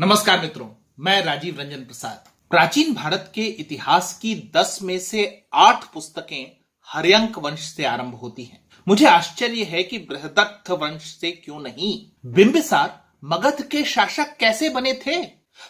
नमस्कार मित्रों, मैं राजीव रंजन प्रसाद। प्राचीन भारत के इतिहास की 10 में से 8 पुस्तकें हर्यंक वंश से आरंभ होती हैं। मुझे आश्चर्य है कि बृहदत्थ वंश से क्यों नहीं। बिंबिसार मगध के शासक कैसे बने थे?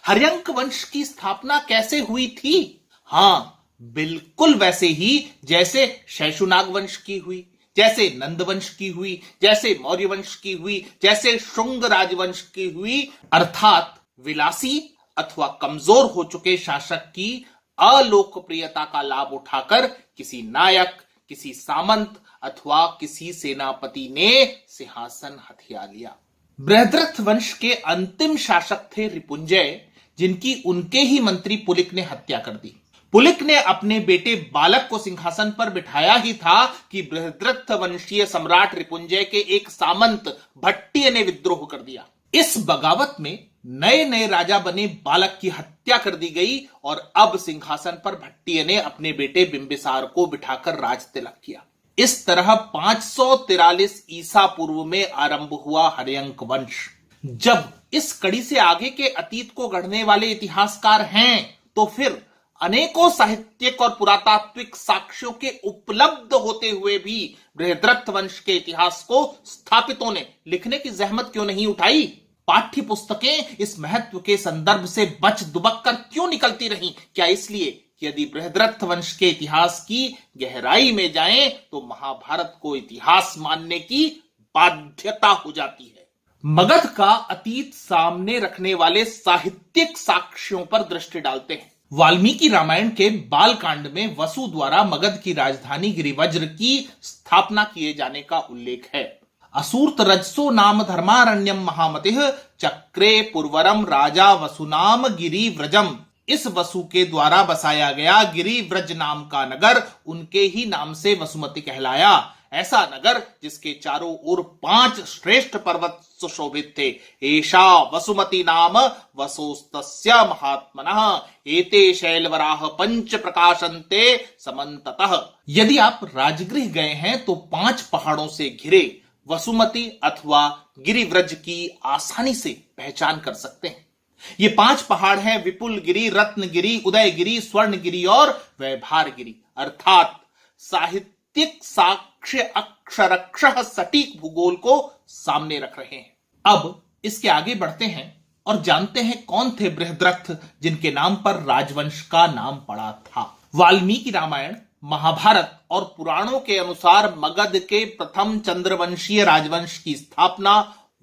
हर्यंक वंश की स्थापना कैसे हुई थी? हाँ, बिल्कुल वैसे ही जैसे शैशुनाग वंश की हुई, जैसे नंद वंश की हुई, जैसे मौर्य वंश की हुई, जैसे शुंग राजवंश की हुई। अर्थात विलासी अथवा कमजोर हो चुके शासक की अलोकप्रियता का लाभ उठाकर किसी नायक, किसी सामंत अथवा किसी सेनापति ने सिंहासन हथिया लिया। बृहद्रथ वंश के अंतिम शासक थे रिपुंजय, जिनकी उनके ही मंत्री पुलिक ने हत्या कर दी। पुलिक ने अपने बेटे बालक को सिंहासन पर बिठाया ही था कि बृहद्रथ वंशीय सम्राट रिपुंजय के एक सामंत भट्टिय ने विद्रोह कर दिया। इस बगावत में नए नए राजा बने बालक की हत्या कर दी गई और अब सिंहासन पर भट्टिय ने अपने बेटे बिंबिसार को बिठाकर राज तिलक किया। इस तरह 543 ईसा पूर्व में आरंभ हुआ हर्यंक वंश। जब इस कड़ी से आगे के अतीत को गढ़ने वाले इतिहासकार हैं, तो फिर अनेकों साहित्यिक और पुरातात्विक साक्ष्यों के उपलब्ध होते हुए भी बृहद्रथ वंश के इतिहास को स्थापितों ने लिखने की जहमत क्यों नहीं उठाई? पाठ्य पुस्तकें इस महत्व के संदर्भ से बच दुबक कर क्यों निकलती रहीं? क्या इसलिए कि यदि बृहद्रथ वंश के इतिहास की गहराई में जाएं तो महाभारत को इतिहास मानने की बाध्यता हो जाती है। मगध का अतीत सामने रखने वाले साहित्यिक साक्ष्यों पर दृष्टि डालते हैं। वाल्मीकि रामायण के बालकांड में वसु द्वारा मगध की राजधानी गिरिवज्र की स्थापना किए जाने का उल्लेख है। असूर्त रजसो नाम धर्मारण्यम महामतिः चक्रे पुरवरम राजा वसुनाम गिरिव्रजम। इस वसु के द्वारा बसाया गया गिरिव्रज नाम का नगर उनके ही नाम से वसुमती कहलाया। ऐसा नगर जिसके चारों ओर 5 श्रेष्ठ पर्वत सुशोभित थे। एषा वसुमती नाम वसोस्तस्य महात्मनः एते शैलवराह पंच प्रकाशन्ते समन्ततः। यदि आप राजगृह गए हैं तो 5 पहाड़ों से घिरे वसुमती अथवा गिरिव्रज की आसानी से पहचान कर सकते हैं। ये 5 पहाड़ हैं विपुलगिरी, रत्नगिरी, उदयगिरी, स्वर्णगिरी और वैभारगिरी। अर्थात साहित्यिक साक्ष्य अक्षरक्षः सटीक भूगोल को सामने रख रहे हैं। अब इसके आगे बढ़ते हैं और जानते हैं कौन थे बृहद्रथ जिनके नाम पर राजवंश का नाम पड़ा था। वाल्मीकि रामायण, महाभारत और पुराणों के अनुसार मगध के प्रथम चंद्रवंशीय राजवंश की स्थापना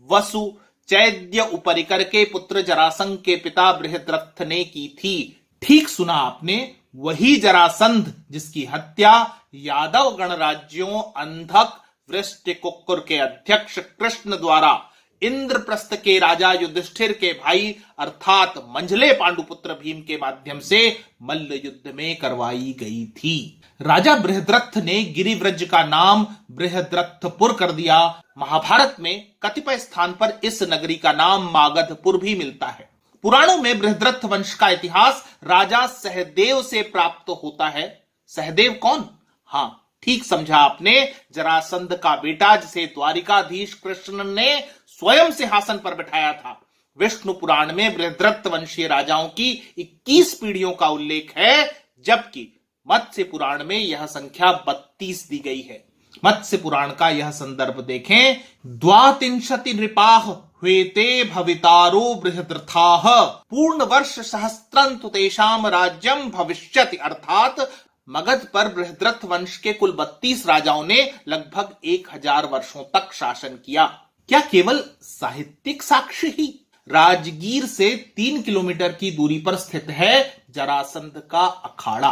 वसु चैद्य उपरिकर के पुत्र जरासंध के पिता बृहद्रथ ने की थी। ठीक सुना आपने, वही जरासंध जिसकी हत्या यादव गणराज्यों अंधक वृष्टिकुक्कुर के अध्यक्ष कृष्ण द्वारा इंद्रप्रस्थ के राजा युधिष्ठिर के भाई अर्थात मंझले पांडुपुत्र भीम के माध्यम से मल्ल युद्ध में करवाई गई थी। राजा बृहद्रथ ने गिरिव्रज का नाम बृहद्रथपुर कर दिया। महाभारत में कतिपय स्थान पर इस नगरी का नाम मागधपुर भी मिलता है। पुराणों में बृहद्रथ वंश का इतिहास राजा सहदेव से प्राप्त होता है। सहदेव कौन? हाँ, ठीक समझा आपने, जरासंध का बेटा जिसे द्वारिकाधीश कृष्ण ने स्वयं सिंहासन पर बिठाया था। विष्णु पुराण में बृहद्रथ वंशीय राजाओं की 21 पीढ़ियों का उल्लेख है, जबकि मत्स्य पुराण में यह संख्या 32 दी गई है। मत्स्य पुराण का यह संदर्भ देखें, द्वातिंशति नृपाः हुएते भवितारो बृहद्रथाः पूर्ण वर्ष सहस्त्रंतु तेषाम राज्यम भविष्यति। अर्थात मगध पर बृहद्रथ वंश के कुल 32 राजाओं ने लगभग 1000 वर्षों तक शासन किया। क्या केवल साहित्यिक साक्ष्य ही? राजगीर से 3 किलोमीटर की दूरी पर स्थित है जरासंध का अखाड़ा।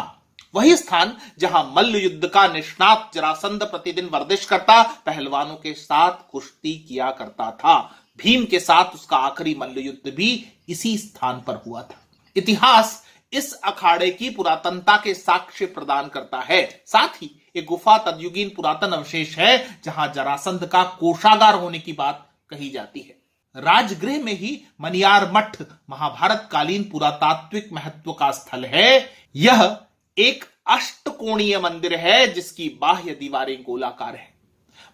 वही स्थान जहां मल्ल युद्ध का निष्णात जरासंध प्रतिदिन वर्दिश करता पहलवानों के साथ कुश्ती किया करता था। भीम के साथ उसका आखिरी मल्ल युद्ध भी इसी स्थान पर हुआ था। इतिहास इस अखाड़े की पुरातनता के साक्ष्य प्रदान करता है। साथ ही एक गुफा तदयुगीन पुरातन अवशेष है जहां जरासंध का कोषागार होने की बात कही जाती है। राजगृह में ही मनियार मठ महाभारत कालीन पुरातात्विक महत्व का स्थल है। यह एक अष्टकोणीय मंदिर है जिसकी बाह्य दीवारें गोलाकार हैं।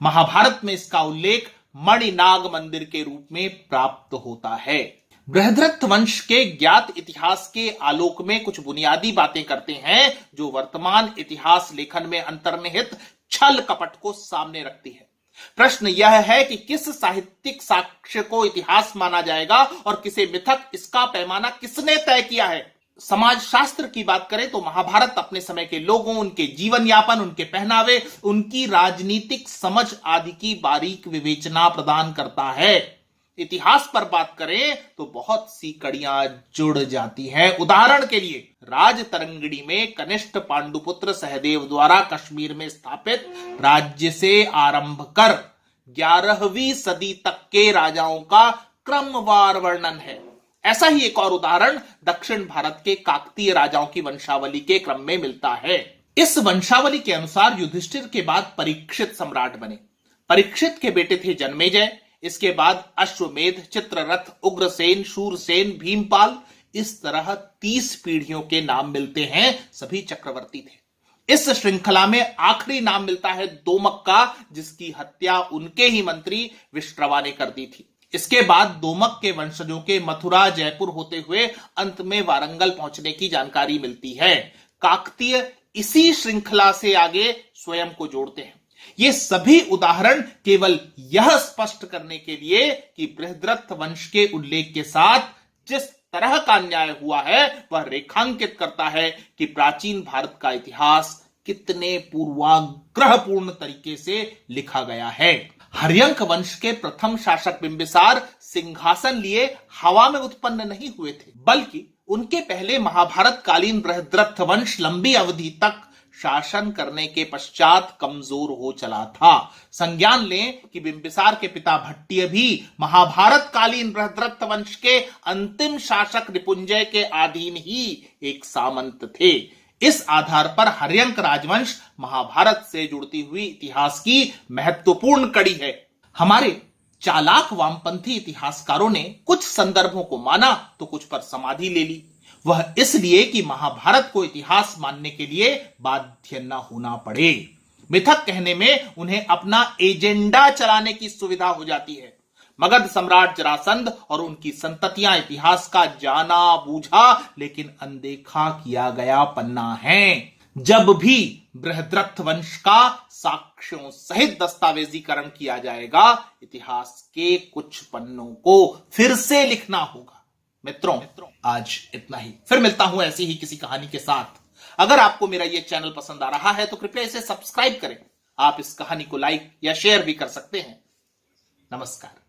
महाभारत में इसका उल्लेख मणिनाग मंदिर के रूप में प्राप्त होता है। बृहद्रथ वंश के ज्ञात इतिहास के आलोक में कुछ बुनियादी बातें करते हैं जो वर्तमान इतिहास लेखन में अंतर्निहित छल कपट को सामने रखती है। प्रश्न यह है कि किस साहित्यिक साक्ष्य को इतिहास माना जाएगा और किसे मिथक, इसका पैमाना किसने तय किया है। समाज शास्त्र की बात करें तो महाभारत अपने समय के लोगों, उनके जीवन यापन, उनके पहनावे, उनकी राजनीतिक समझ आदि की बारीक विवेचना प्रदान करता है। इतिहास पर बात करें तो बहुत सी कड़ियां जुड़ जाती हैं। उदाहरण के लिए राज तरंगिणी में कनिष्ठ पांडुपुत्र सहदेव द्वारा कश्मीर में स्थापित राज्य से आरंभ कर 11वीं सदी तक के राजाओं का क्रमवार वर्णन है। ऐसा ही एक और उदाहरण दक्षिण भारत के काकतीय राजाओं की वंशावली के क्रम में मिलता है। इस वंशावली के अनुसार युधिष्ठिर के बाद परीक्षित सम्राट बने। परीक्षित के बेटे थे जन्मेजय, इसके बाद अश्वमेध, चित्ररथ, उग्रसेन, शूरसेन, भीमपाल, इस तरह 30 पीढ़ियों के नाम मिलते हैं, सभी चक्रवर्ती थे। इस श्रृंखला में आखिरी नाम मिलता है दोमक का, जिसकी हत्या उनके ही मंत्री विश्रवा ने कर दी थी। इसके बाद दोमक के वंशजों के मथुरा, जयपुर होते हुए अंत में वारंगल पहुंचने की जानकारी मिलती है। काकतीय इसी श्रृंखला से आगे स्वयं को जोड़ते हैं। ये सभी उदाहरण केवल यह स्पष्ट करने के लिए कि बृहद्रथ वंश के उल्लेख के साथ जिस तरह का अन्याय हुआ है वह रेखांकित करता है कि प्राचीन भारत का इतिहास कितने पूर्वाग्रहपूर्ण तरीके से लिखा गया है। हर्यंक वंश के प्रथम शासक बिंबिसार सिंहासन लिए हवा में उत्पन्न नहीं हुए थे, बल्कि उनके पहले महाभारत कालीन बृहद्रथ वंश लंबी अवधि तक शासन करने के पश्चात कमजोर हो चला था। संज्ञान लें कि बिंबिसार के पिता भट्टिय भी महाभारत कालीन बृहद्रथ वंश के अंतिम शासक निपुंजय के अधीन ही एक सामंत थे। इस आधार पर हर्यंक राजवंश महाभारत से जुड़ती हुई इतिहास की महत्वपूर्ण कड़ी है। हमारे चालाक वामपंथी इतिहासकारों ने कुछ संदर्भों को माना तो कुछ पर समाधि ले ली। वह इसलिए कि महाभारत को इतिहास मानने के लिए बाध्य न होना पड़े। मिथक कहने में उन्हें अपना एजेंडा चलाने की सुविधा हो जाती है। मगध सम्राट जरासंध और उनकी संततियां इतिहास का जाना बूझा लेकिन अनदेखा किया गया पन्ना है। जब भी बृहद्रथ वंश का साक्ष्यों सहित दस्तावेजीकरण किया जाएगा, इतिहास के कुछ पन्नों को फिर से लिखना होगा। मित्रों, आज इतना ही। फिर मिलता हूं ऐसी ही किसी कहानी के साथ। अगर आपको मेरा यह चैनल पसंद आ रहा है तो कृपया इसे सब्सक्राइब करें। आप इस कहानी को लाइक या शेयर भी कर सकते हैं। नमस्कार।